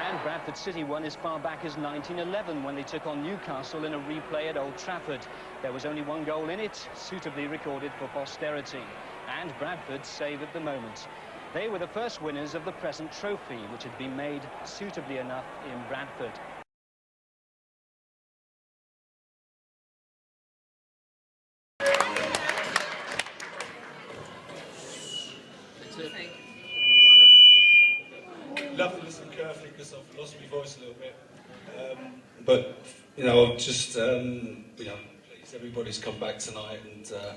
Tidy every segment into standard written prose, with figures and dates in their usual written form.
And Bradford City won as far back as 1911 when they took on Newcastle in a replay at Old Trafford. There was only one goal in it, suitably recorded for posterity. And Bradford's save at the moment. They were the first winners of the present trophy, which had been made suitably enough in Bradford. Love to listen carefully because I've lost my voice a little bit. But you know, just please, everybody's come back tonight, and I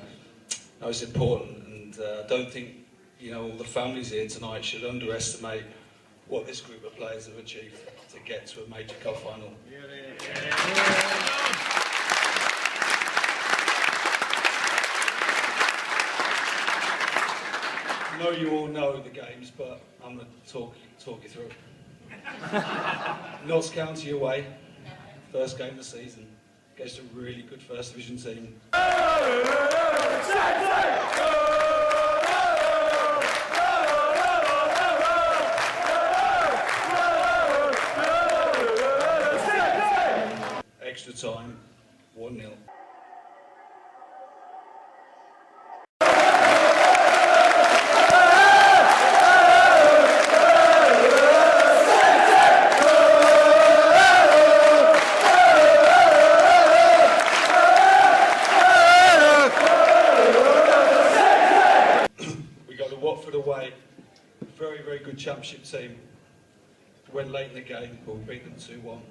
know it's important. And I don't think all the families here tonight should underestimate what this group of players have achieved to get to a major cup final. I know you all know the games, but I'm going to talk you through it. Notts County away, first game of the season, against a really good First Division team. Extra time, 1-0. Watford away, very, very good championship team. Went late in the game, but we beat them 2-1.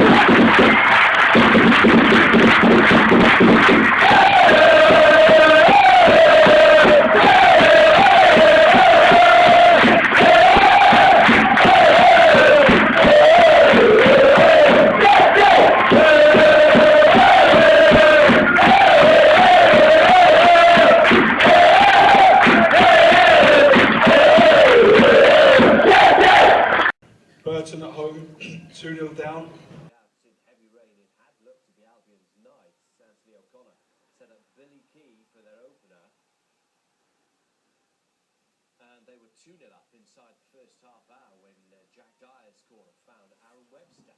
Burton at home, 2-0 down. In heavy rain, it had looked to be Albion's night. Anthony O'Connor set up Billy Key for their opener. And they were 2-0 up inside the first half hour when Jack Dyer's corner found Aaron Webster.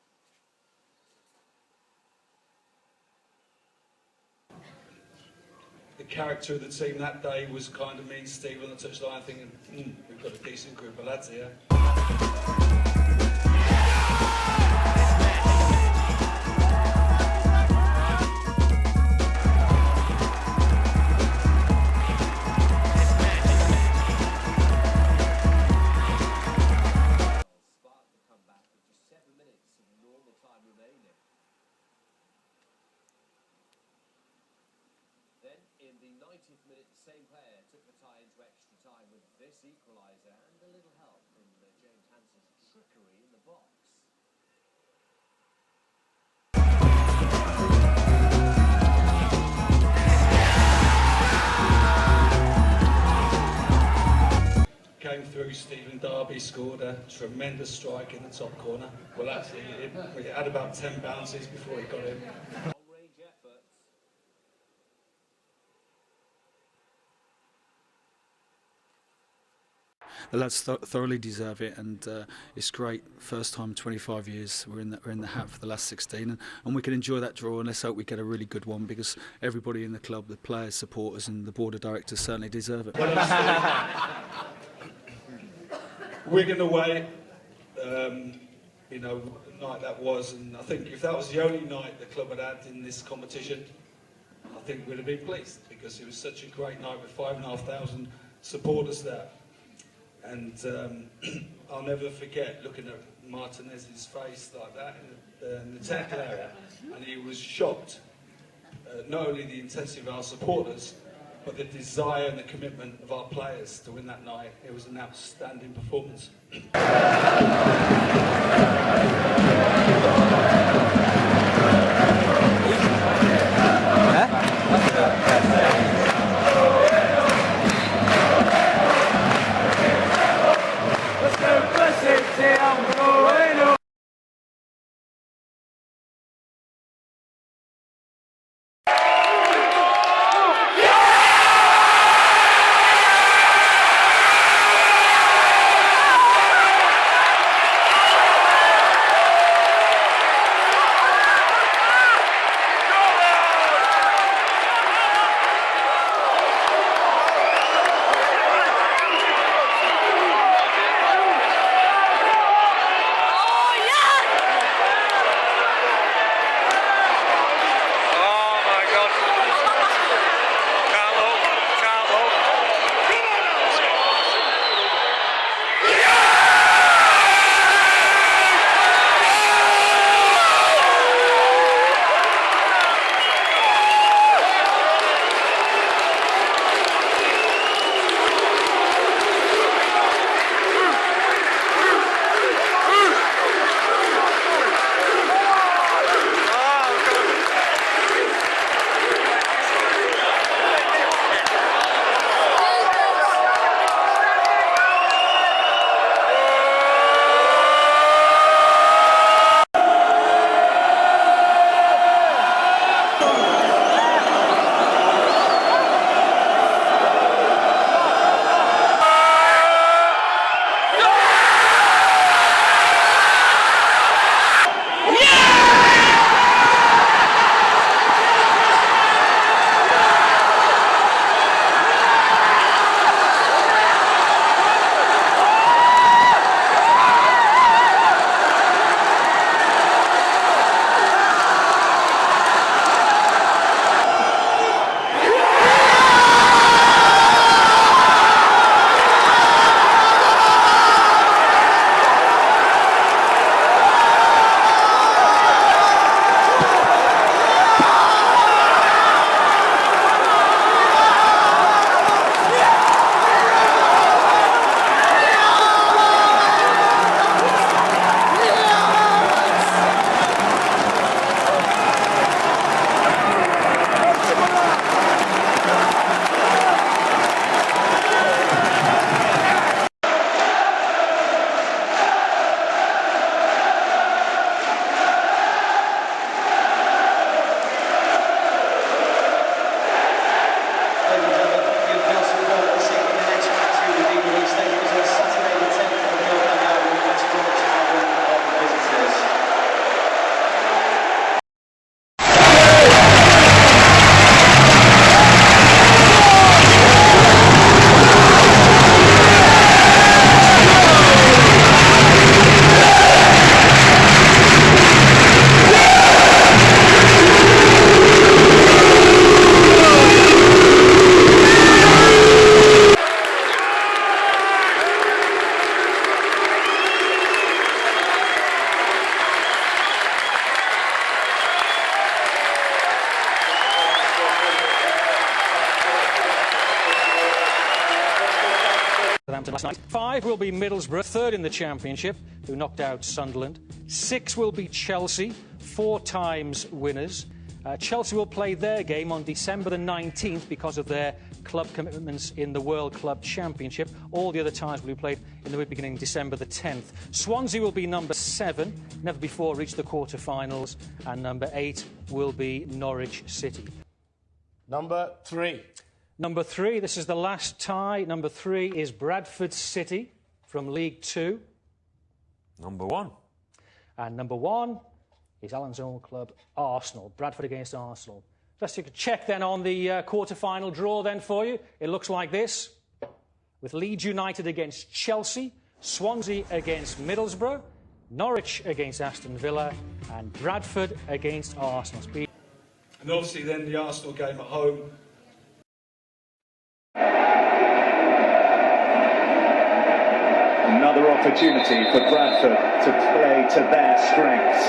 The character of the team that day was kind of me and Steve on the touchline thinking, we've got a decent group of lads here. Then, in the 90th minute, the same player took the tie into extra time with this equaliser and a little help from James Hansen's trickery in the box. Came through, Stephen Darby scored a tremendous strike in the top corner. Well, actually, it had about 10 bounces before he got in. Long-range efforts. The lads thoroughly deserve it, and it's great. First time in 25 years we're in the hat for the last 16, and we can enjoy that draw, and let's hope we get a really good one, because everybody in the club, the players, supporters and the board of directors certainly deserve it. Wigan away, night that was, and I think if that was the only night the club had in this competition, I think we'd have been pleased, because it was such a great night with 5,500 supporters there. And I'll never forget looking at Martinez's face like that in the tackle area, and he was shocked, not only the intensity of our supporters, but the desire and the commitment of our players to win that night. It was an outstanding performance. last night. 5 will be Middlesbrough, third in the Championship, who knocked out Sunderland. 6 will be Chelsea, 4 times winners. Chelsea will play their game on December the 19th because of their club commitments in the World Club Championship. All the other ties will be played in the week beginning December the 10th. Swansea will be number 7, never before reached the quarter-finals, and number 8 will be Norwich City. Number 3. Number 3, this is the last tie. Number 3 is Bradford City from League 2. Number 1. And number 1 is Alan's own club, Arsenal. Bradford against Arsenal. Let's take a check then on the quarter-final draw then for you. It looks like this, with Leeds United against Chelsea, Swansea against Middlesbrough, Norwich against Aston Villa, and Bradford against Arsenal. And obviously then the Arsenal game at home. Another opportunity for Bradford to play to their strengths.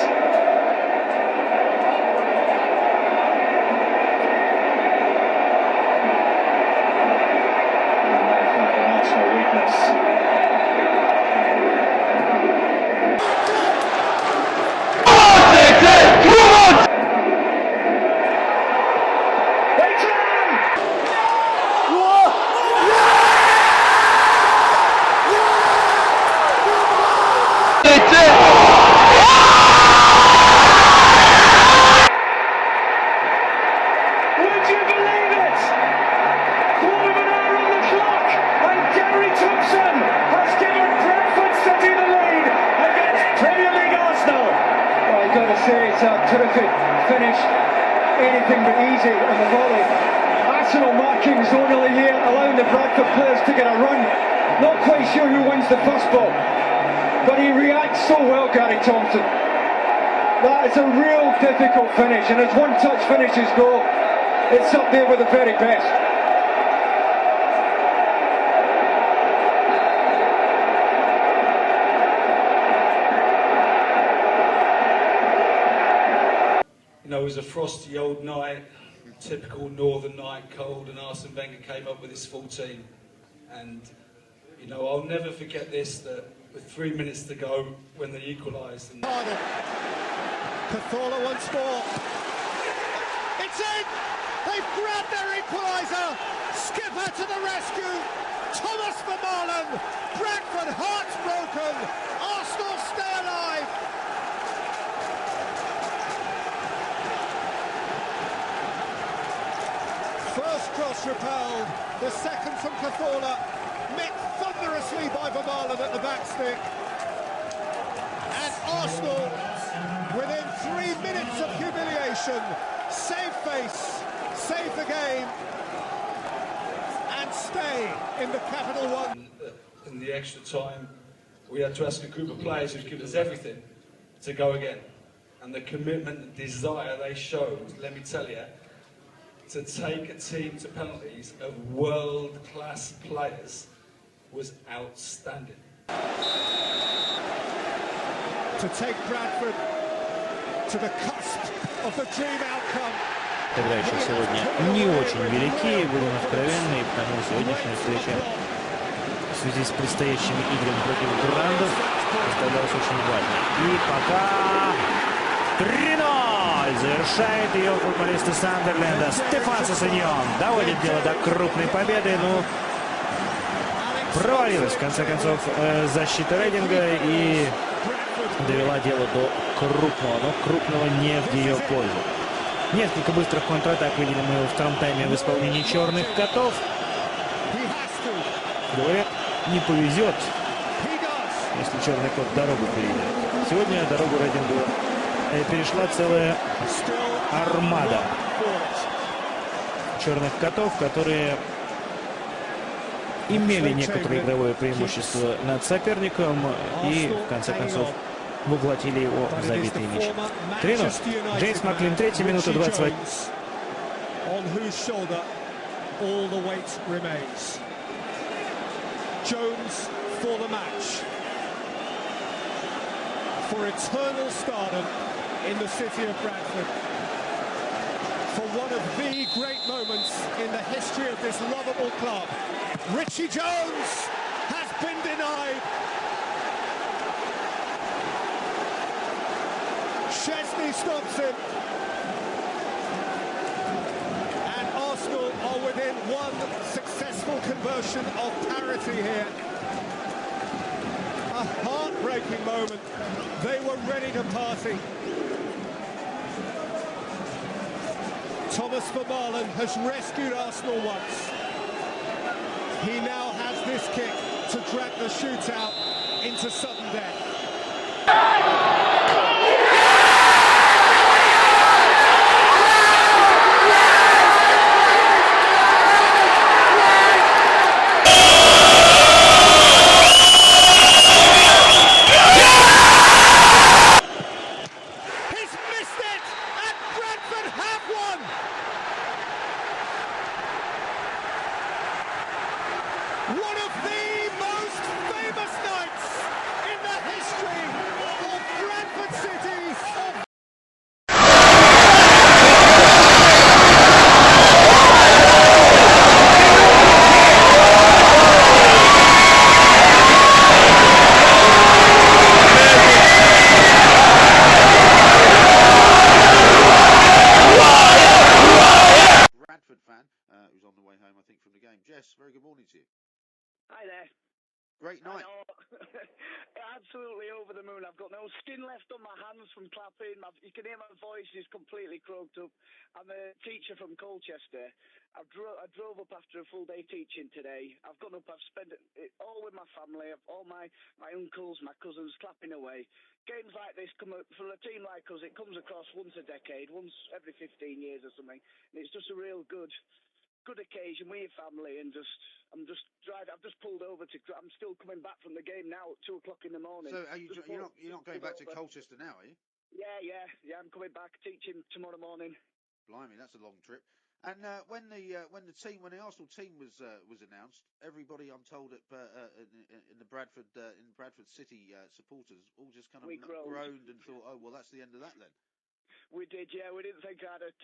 It's a terrific finish, anything but easy on the volley. Arsenal marking zone of the year, allowing the Bradford players to get a run. Not quite sure who wins the first ball, but he reacts so well, Gary Thompson. That is a real difficult finish, and as one-touch finishes go, it's up there with the very best. You know, it was a frosty old night, typical northern night, cold, and Arsene Wenger came up with his full team. And, you know, I'll never forget this, that with 3 minutes to go when they equalised. And Cazorla once more. It's in! They've grabbed their equaliser! Skipper to the rescue! Thomas Vermaelen! Bradford hearts broken! Arsenal stay alive! First cross repelled, the second from Cazorla, met thunderously by Vermaelen at the back stick. And Arsenal, within 3 minutes of humiliation, save face, save the game, and stay in the Capital One. In the extra time, we had to ask a group of players who've given us everything to go again. And the commitment and desire they showed, let me tell you, to take a team to penalties of world-class players was outstanding. To take Bradford to the cusp of the dream outcome. Играющие сегодня не очень велики, будем откровенны, потому что сегодняшняя встреча в связи с предстоящими играми против грандов представлялась очень важной. И пока 3-0 завершает ее футболисты Сандерленда. Стефан Сосиньон доводит дело до крупной победы, но провалилась в конце концов защита Рейдинга и довела дело до крупного, но крупного не в ее пользу. Несколько быстрых контратак видели мы во втором тайме в исполнении черных котов. Говорят, не повезет, если черный кот дорогу перейдет. Сегодня дорогу Рейдингу перешла целая армада черных котов, которые имели некоторое игровое преимущество над соперником и, в конце концов, воплотили его в забитый мяч. 3-0. Джеймс Маклин, 3-я минута, 28. Jones for the match. For eternal stardom in the city of Bradford. For one of the great moments in the history of this lovable club. Richie Jones has been denied. Chesney stops him. And Arsenal are within one successful conversion of parity here. A heartbreaking moment. They were ready to party. Thomas Vermaelen has rescued Arsenal once. He now has this kick to drag the shootout into sudden death. He's missed it, and Bradford have won. One of the most famous nights in the history of Bradford City. Bradford fan who's on the way home, I think, from the game. Jess, very good morning to you. Hi there. Great night. Absolutely over the moon. I've got no skin left on my hands from clapping. You can hear my voice is completely croaked up. I'm a teacher from Colchester. I drove up after a full day teaching today. I've gone up, I've spent it all with my family, all my uncles, my cousins clapping away. Games like this come up for a team like us. It comes across once a decade, once every 15 years or something. And it's just a real good occasion with your family, and I'm just driving. I've just pulled over I'm still coming back from the game now at 2 o'clock in the morning. So you're not going back to Colchester now, are you? Yeah. I'm coming back teaching tomorrow morning. Blimey, that's a long trip. And when the Arsenal team was announced, everybody, I'm told, in the Bradford City supporters all just kind of groaned and thought, oh well, that's the end of that then. We did, yeah. We didn't think I had a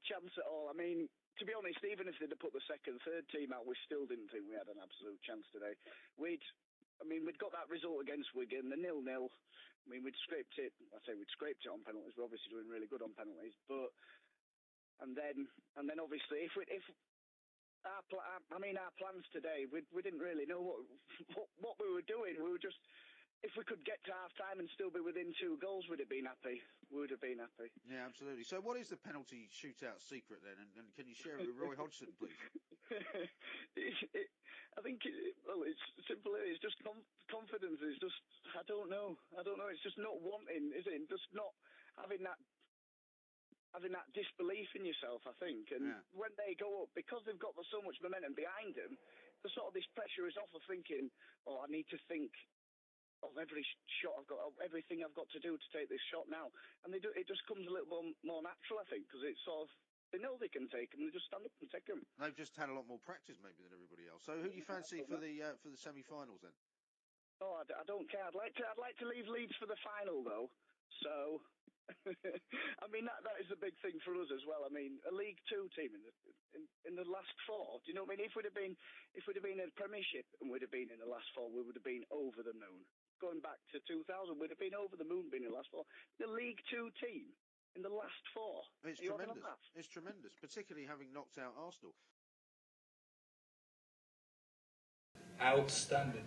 chance at all. I mean, to be honest, even if they'd have put the second, third team out, we still didn't think we had an absolute chance today. We'd got that result against Wigan, the 0-0. I mean, we'd scraped it. I say we'd scraped it on penalties. We're obviously doing really good on penalties, but and then obviously our plans today, we didn't really know what we were doing. We were just, if we could get to half time and still be within 2 goals, we'd have been happy. We would have been happy. Yeah, absolutely. So what is the penalty shootout secret then? And can you share it with Roy Hodgson, please? I think it's simple. It's just confidence. It's just, I don't know. It's just not wanting, is it? Just not having that disbelief in yourself, I think. And when they go up, because they've got so much momentum behind them, the sort of this pressure is off of thinking, oh, I need to think of every shot I've got, of everything I've got to do to take this shot now. And it just comes a little more natural, I think, because it's sort of, they know they can take them, they just stand up and take them. They've just had a lot more practice maybe than everybody else. So who do you fancy for the semi-finals then? Oh, I don't care. I'd like to leave Leeds for the final though. So, I mean that is a big thing for us as well. I mean, a League Two team in the last 4. Do you know what I mean? If we'd have been in a Premiership and we'd have been in the last 4, we would have been over the moon. Going back to 2000, we'd have been over the moon being in the last 4. The League Two team in the last 4. It's tremendous. It's tremendous, particularly having knocked out Arsenal. Outstanding.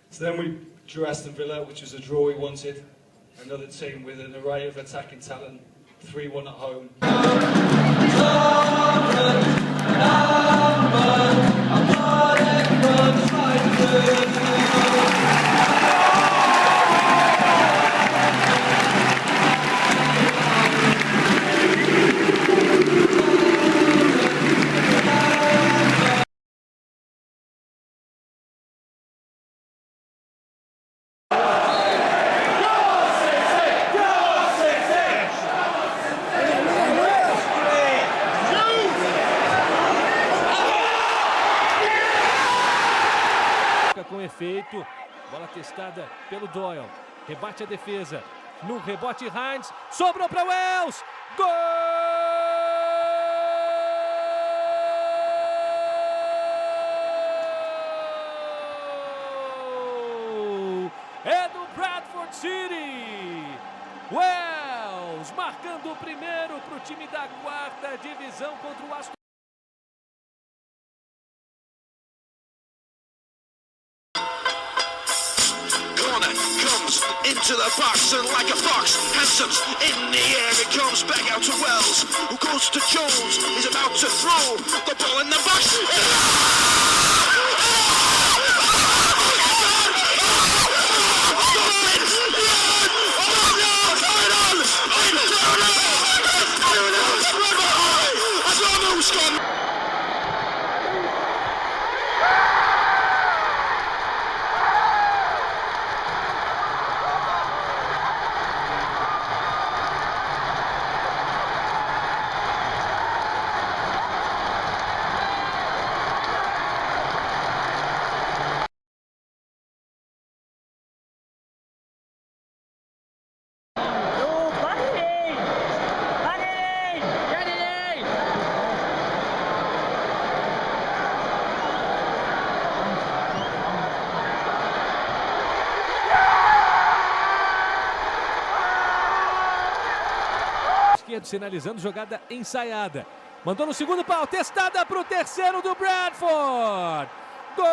So then we drew Aston Villa, which was a draw we wanted. Another team with an array of attacking talent. 3-1 at home. Com efeito, bola testada pelo Doyle, rebate a defesa, no rebote Hines, sobrou para Wells, gol! gols, marcando o primeiro para o time da 4ª divisão contra o Aston. Corner comes into the box and like a fox, Hanson's in the air, it comes back out to Wells, who goes to Jones, he's about to throw the ball in the box. Sinalizando jogada ensaiada. Mandou no segundo pau, testada para o terceiro do Bradford. Gol!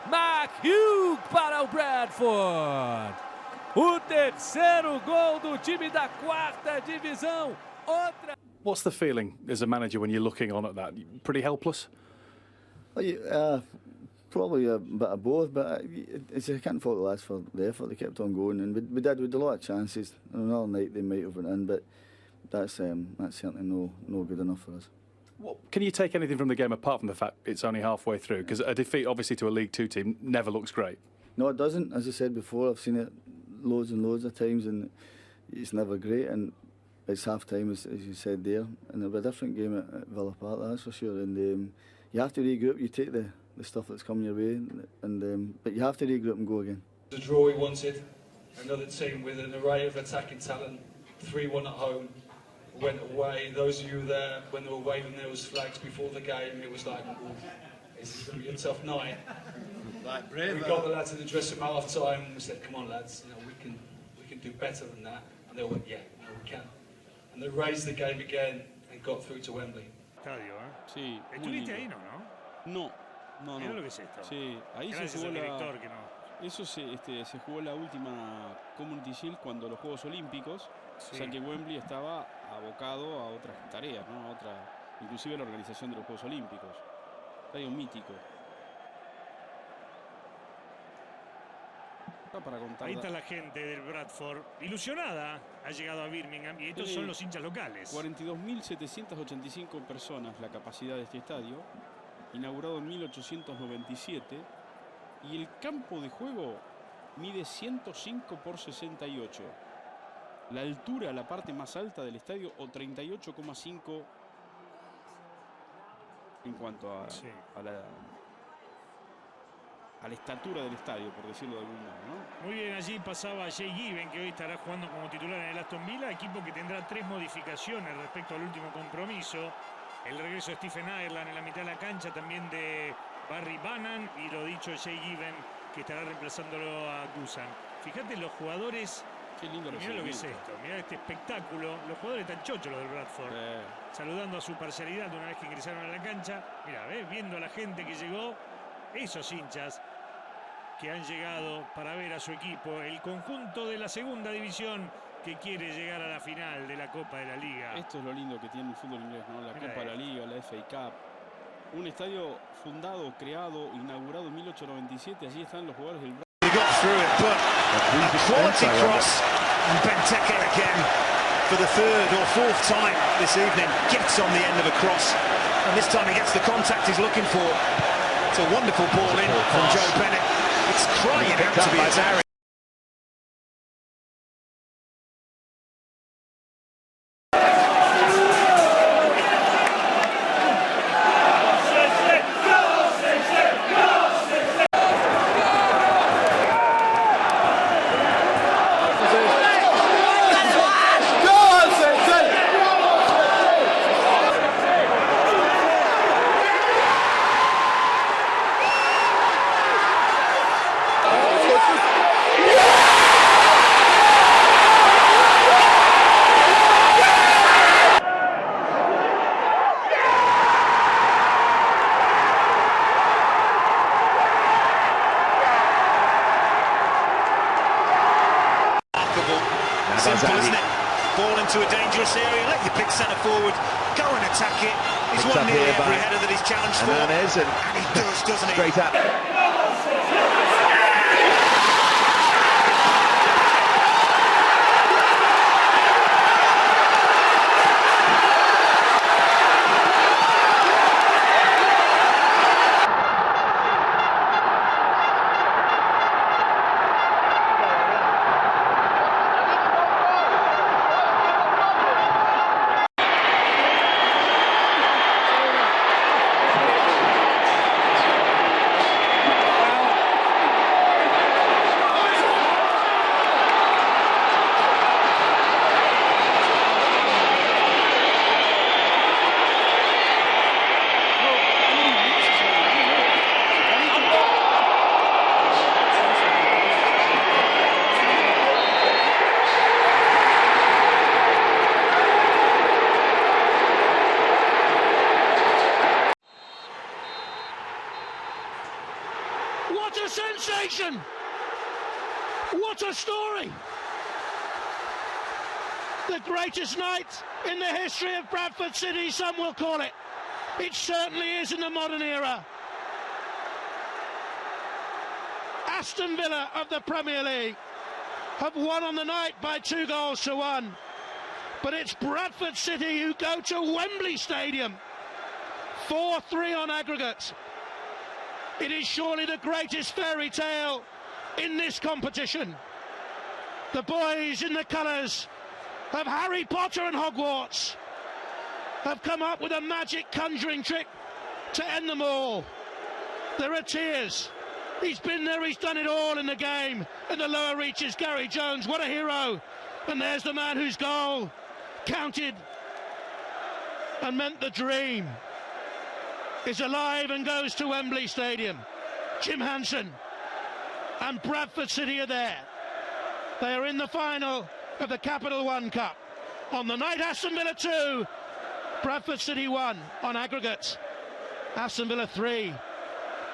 McHugh para o Bradford. O terceiro gol do time da 4ª divisão. Outra. What's the feeling as a manager when you're looking on at that? Pretty helpless? Probably a bit of both, but I can't fault the lads for the effort. They kept on going, and we had a lot of chances. Another night they might have went in, but that's certainly no good enough for us. Well, can you take anything from the game apart from the fact it's only halfway through? Because a defeat, obviously, to a League Two team never looks great. No, it doesn't. As I said before, I've seen it loads and loads of times, and it's never great. And it's half time, as you said there, and it'll be a different game at Villa Park, that's for sure. And you have to regroup. You take the stuff that's coming your way, and but you have to regroup and go again. The draw we wanted, another team with an array of attacking talent, 3-1 at home, went away. Those of you there, when they were waving those flags before the game, it was like, this is going to be a tough night. Like brave. We got the lads in the dressing room half time, and we said, come on lads, we can do better than that. And they went, yeah, no, we can. And they raised the game again and got through to Wembley. Sí, ¿Estuviste ahí, no? No. Mira lo que es esto. Sí, ahí Gracias se jugó al la... director que no. Eso se jugó la última Community Shield cuando los Juegos Olímpicos, Sí. o sea que Wembley estaba abocado a otras tareas, ¿no? Inclusive la organización de los Juegos Olímpicos. Estadio mítico. Para contar. Ahí está la gente del Bradford, ilusionada, ha llegado a Birmingham y estos son los hinchas locales. 42.785 personas la capacidad de este estadio, inaugurado en 1897, y el campo de juego mide 105 por 68. La altura, la parte más alta del estadio, o 38,5 en cuanto a la estatura del estadio, por decirlo de algún modo, ¿no? Muy bien, allí pasaba Jay Given, que hoy estará jugando como titular en el Aston Villa, equipo que tendrá 3 modificaciones respecto al último compromiso. El regreso de Stephen Ireland en la mitad de la cancha, también de Barry Bannan, y lo dicho Jay Given, que estará reemplazándolo a Gusan. Fíjate los jugadores. Qué lindo mira lo que es esto, mira este espectáculo. Los jugadores tan chochos, los del Bradford, saludando a su parcialidad una vez que ingresaron a la cancha. Mira, viendo a la gente que llegó, esos hinchas que han llegado para ver a su equipo, el conjunto de la segunda división que quiere llegar a la final de la Copa de la Liga. Esto es lo lindo que tiene el fútbol inglés, ¿no? La Copa de la Liga, la FA Cup. Un estadio fundado, creado, inaugurado en 1897. Allí están los jugadores del Bradford. Quality cross, and Benteke again for the third or fourth time this evening gets on the end of a cross, and this time he gets the contact he's looking for. It's a wonderful ball in from Joe Bennett. It's crying out to be a Tarry. Simple, isn't it? Ball into a dangerous area, let your big centre forward go and attack it. He's won nearly every header that he's challenged for. And he does, doesn't he? Straight up. What a sensation! What a story! The greatest night in the history of Bradford City, some will call it. It certainly is in the modern era. Aston Villa of the Premier League have won on the night by 2-1. But it's Bradford City who go to Wembley Stadium. 4-3 on aggregate. It is surely the greatest fairy tale in this competition. The boys in the colours of Harry Potter and Hogwarts have come up with a magic conjuring trick to end them all. There are tears. He's been there, he's done it all in the game. In the lower reaches, Gary Jones, what a hero. And there's the man whose goal counted and meant the dream is alive and goes to Wembley Stadium. Jim Hansen and Bradford City are there. They are in the final of the Capital One Cup. On the night, Aston Villa 2, Bradford City 1 on aggregate. Aston Villa 3,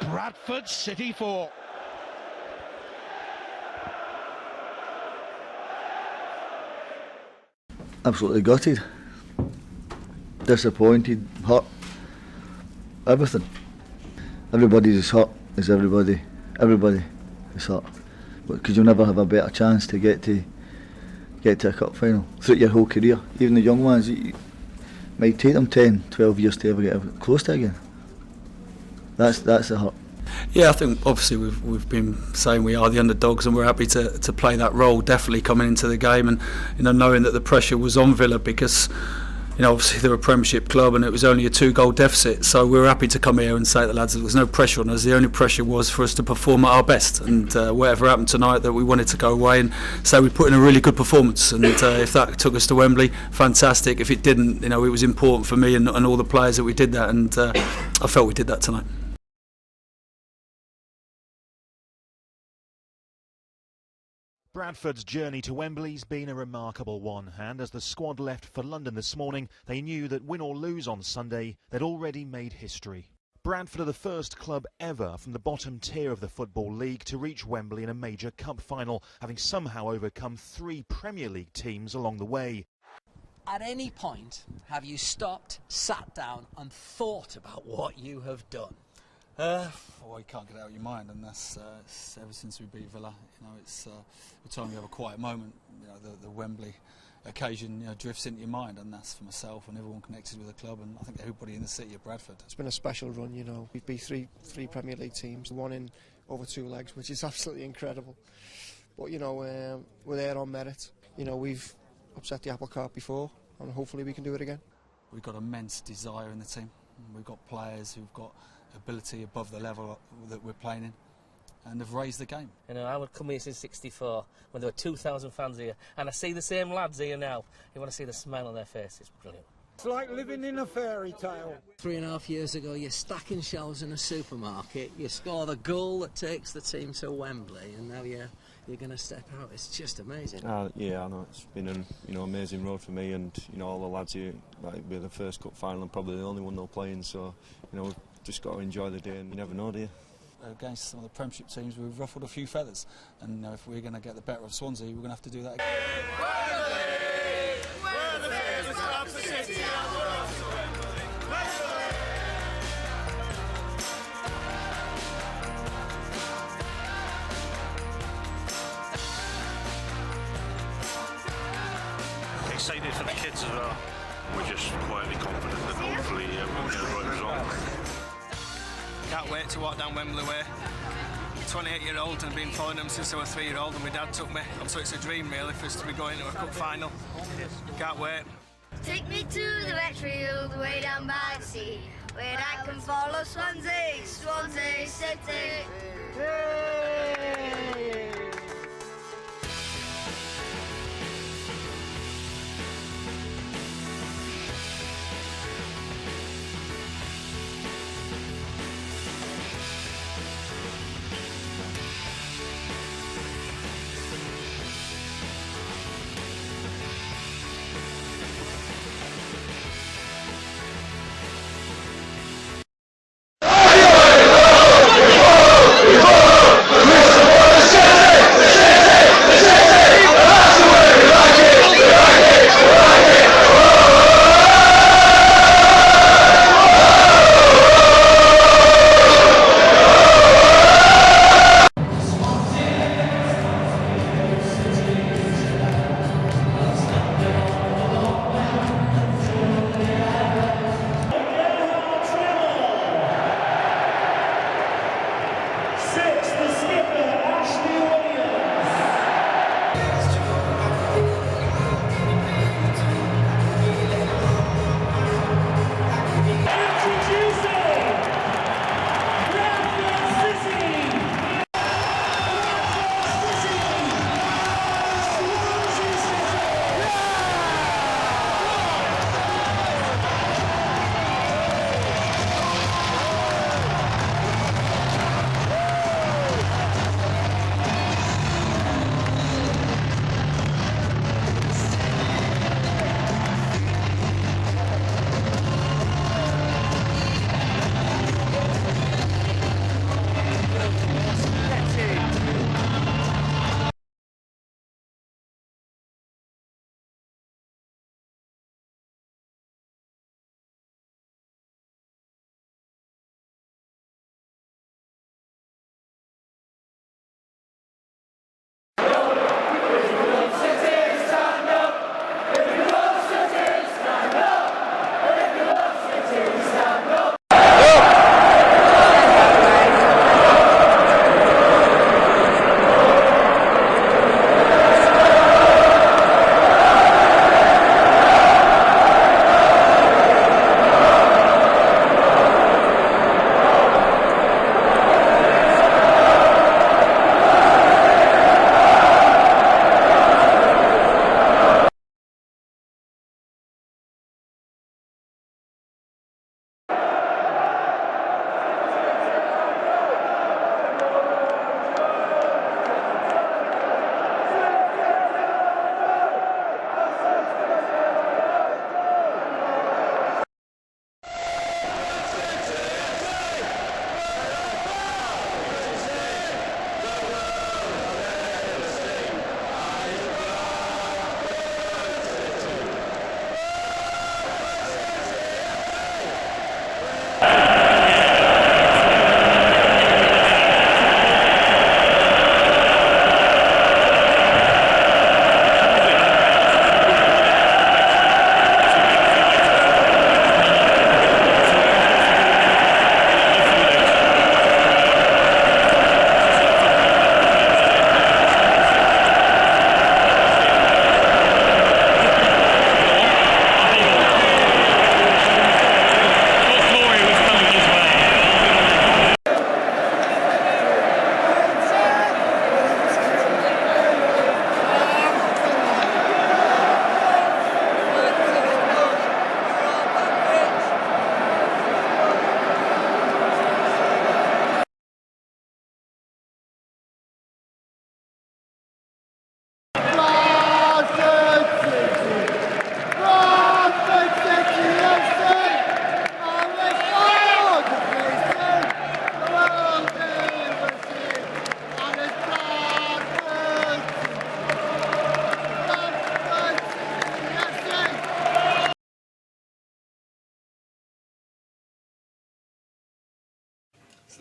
Bradford City 4. Absolutely gutted, disappointed, hurt, everything. Everybody's as hurt as everybody is hurt. Because you'll never have a better chance to get to a cup final throughout your whole career. Even the young ones, it might take them 10, 12 years to ever get close to it again. That's the hurt. Yeah, I think obviously we've been saying we are the underdogs and we're happy to play that role, definitely coming into the game, and knowing that the pressure was on Villa because obviously they're a Premiership club and it was only a 2-goal deficit, so we were happy to come here and say to the lads there was no pressure on us. The only pressure was for us to perform at our best, and whatever happened tonight, that we wanted to go away and say we put in a really good performance, and if that took us to Wembley, fantastic. If it didn't, it was important for me and all the players that we did that, and I felt we did that tonight. Bradford's journey to Wembley's been a remarkable one, and as the squad left for London this morning, they knew that win or lose on Sunday, they'd already made history. Bradford are the first club ever from the bottom tier of the Football League to reach Wembley in a major cup final, having somehow overcome 3 Premier League teams along the way. At any point, have you stopped, sat down and thought about what you have done? Well, you can't get it out of your mind, and that's ever since we beat Villa. It's every time you have a quiet moment, the Wembley occasion drifts into your mind, and that's for myself and everyone connected with the club, and I think everybody in the city of Bradford. It's been a special run, We've beat three Premier League teams, one in over 2 legs, which is absolutely incredible. But we're there on merit. We've upset the apple cart before, and hopefully we can do it again. We've got immense desire in the team. We've got players who've got ability above the level that we're playing in, and have raised the game. I would come here since '64 when there were 2,000 fans here, and I see the same lads here now. You want to see the smile on their face? It's brilliant. It's like living in a fairy tale. 3.5 years ago, you're stacking shelves in a supermarket, you score the goal that takes the team to Wembley, and now you're going to step out. It's just amazing. Yeah, I know. It's been an amazing road for me, and all the lads here. We're the first cup final and probably the only one they'll play in. So we've just got to enjoy the day, and you never know, do you? against some of the Premiership teams, we've ruffled a few feathers, and you know, if we're going to get the better of Swansea, we're going to have to do that again. Excited for the kids as well. We're just quietly confident that hopefully we'll get the right result. Can't wait to walk down Wembley way. 28-year-old and I've been following them since I was 3-year-old, and my dad took me. So it's a dream really for us to be going to a cup final. Can't wait. Take me to the wet field way down by the sea, where I can follow Swansea, Swansea City. Hey! Yes!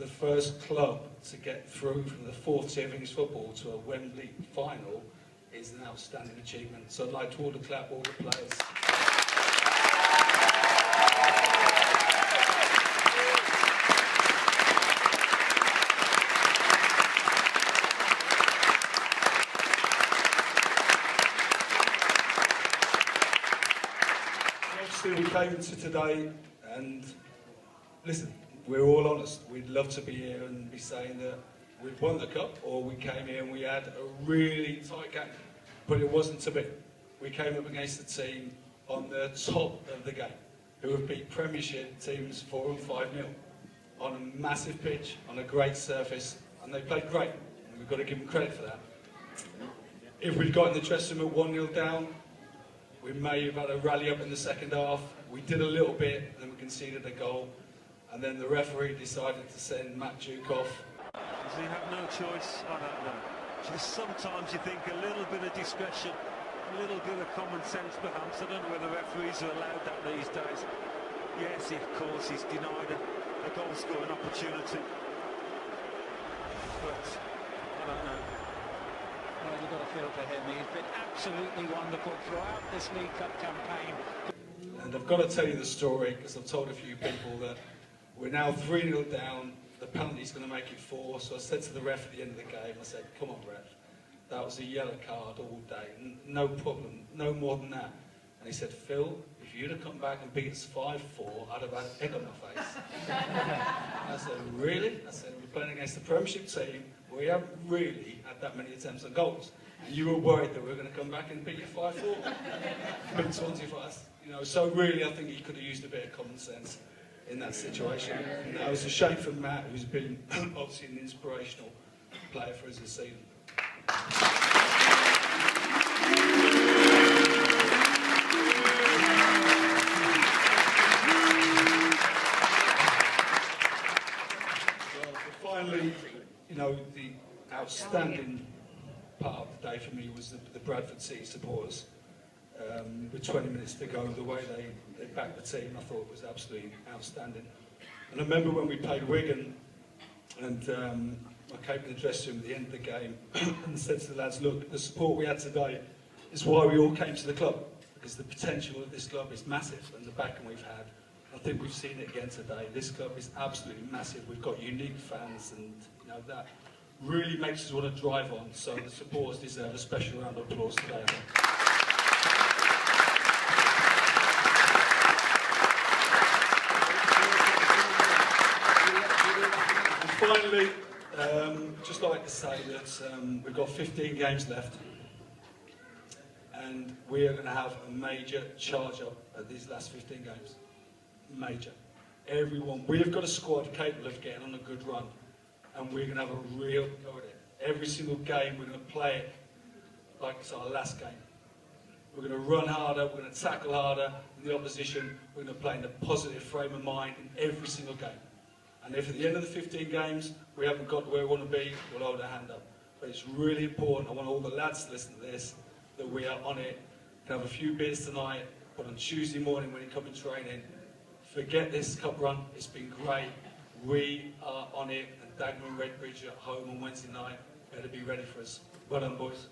for the first club to get through from the 4th tier of English football to a Wembley final is an outstanding achievement. So I'd like to all clap all the players. Obviously we came to today and listen, we're all honest. We'd love to be here and be saying that we've won the cup, or we came here and we had a really tight game, but it wasn't to be. We came up against a team on the top of the game who have beat Premiership teams 4 and 5-0 on a massive pitch, on a great surface, and they played great. And we've got to give them credit for that. If we'd got in the dressing room 1-0 down, we may have had a rally up in the second half. We did a little bit, then we conceded a goal, and then the referee decided to send Matt Duke off. Does he have no choice? I don't know. Just sometimes you think a little bit of discretion, a little bit of common sense perhaps. I don't know whether referees are allowed that these days. Yes, of course, he's denied a goal-scoring opportunity. But I don't know. Well, you've got to feel for him. He's been absolutely wonderful throughout this League Cup campaign. And I've got to tell you the story, because I've told a few people that we're now 3-0 down. The penalty's going to make it 4. So I said to the ref at the end of the game, I said, come on, ref. That was a yellow card all day. No problem. No more than that. And he said, Phil, if you'd have come back and beat us 5-4, I'd have had egg on my face. I said, really? I said, we're playing against the Premiership team. We haven't really had that many attempts on goals. And you were worried that we were going to come back and beat you 5-4. Beat Swansea for us. You know, so really I think he could have used a bit of common sense in that situation. And it was a shame for Matt, who's been obviously an inspirational player for us this season. Finally, you know, the outstanding part of the day for me was the Bradford City supporters. With 20 minutes to go, the way they backed the team, I thought was absolutely outstanding. And I remember when we played Wigan, and I came in the dressing room at the end of the game and said to the lads, look, the support we had today is why we all came to the club, because the potential of this club is massive, and the backing we've had. I think we've seen it again today. This club is absolutely massive. We've got unique fans, and you know that really makes us want to drive on. So the supporters deserve a special round of applause today. And finally, just like to say that we've got 15 games left, and we are going to have a major charge up at these last 15 games. Major. Everyone, we've got a squad capable of getting on a good run, and we're going to have a real go at it. Every single game we're going to play it like it's our last game. We're going to run harder, we're going to tackle harder than the opposition, we're going to play in a positive frame of mind in every single game. And if at the end of the 15 games we haven't got where we want to be, we'll hold our hand up. But it's really important, I want all the lads to listen to this, that we are on it. We can have a few beers tonight, but on Tuesday morning when you come in training, forget this cup run, it's been great. We are on it, and Dagenham and Redbridge are at home on Wednesday night. Better be ready for us. Well done, boys.